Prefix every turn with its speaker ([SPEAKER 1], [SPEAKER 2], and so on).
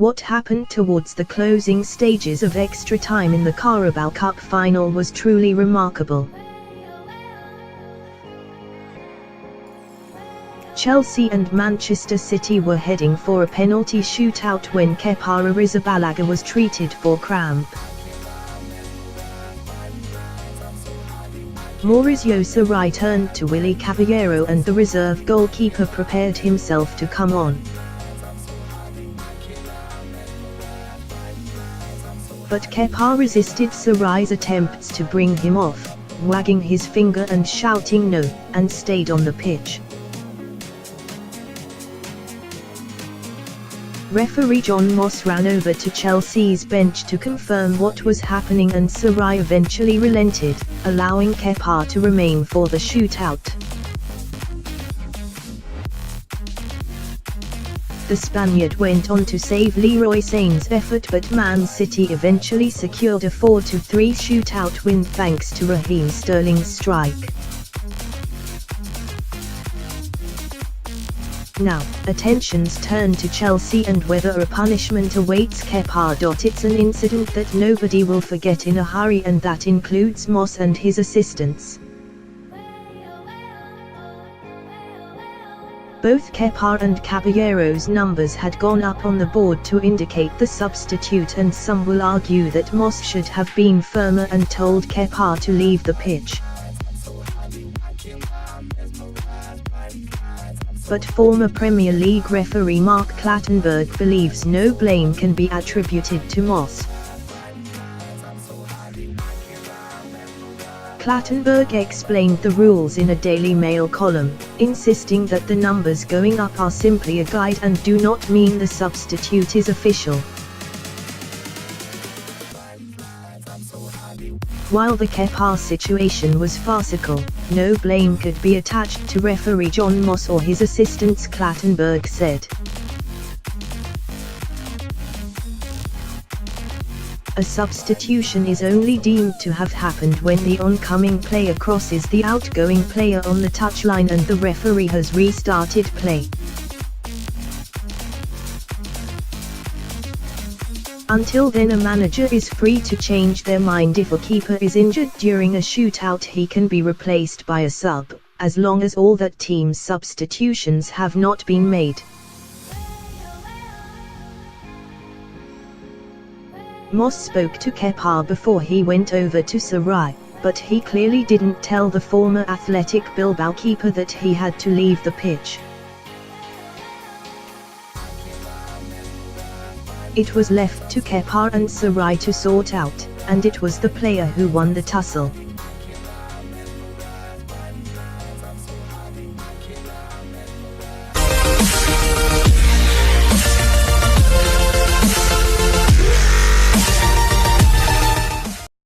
[SPEAKER 1] What happened towards the closing stages of extra time in the Carabao Cup final was truly remarkable. Chelsea and Manchester City were heading for a penalty shootout when Kepa Arrizabalaga was treated for cramp. Maurizio Sarri turned to Willy Caballero and the reserve goalkeeper prepared himself to come on. But Kepa resisted Sarri's attempts to bring him off, wagging his finger and shouting no, and stayed on the pitch. Referee Jon Moss ran over to Chelsea's bench to confirm what was happening and Sarri eventually relented, allowing Kepa to remain for the shootout. The Spaniard went on to save Leroy Sané's effort, but Man City eventually secured a 4-3 shootout win thanks to Raheem Sterling's strike. Now, attentions turn to Chelsea and whether a punishment awaits Kepa. It's an incident that nobody will forget in a hurry, and that includes Moss and his assistants. Both Kepa and Caballero's numbers had gone up on the board to indicate the substitute, and some will argue that Moss should have been firmer and told Kepa to leave the pitch. But former Premier League referee Clattenburg believes no blame can be attributed to Moss. Clattenburg explained the rules in a Daily Mail column, insisting that the numbers going up are simply a guide and do not mean the substitute is official. While the Kepa situation was farcical, no blame could be attached to referee Jon Moss or his assistants, Clattenburg said. A substitution is only deemed to have happened when the oncoming player crosses the outgoing player on the touchline and the referee has restarted play. Until then, a manager is free to change their mind. If a keeper is injured during a shootout, he can be replaced by a sub, as long as all that team's substitutions have not been made. Moss spoke to Kepa before he went over to Sarri, but he clearly didn't tell the former Athletic Bilbao keeper that he had to leave the pitch. It was left to Kepa and Sarri to sort out, and it was the player who won the tussle.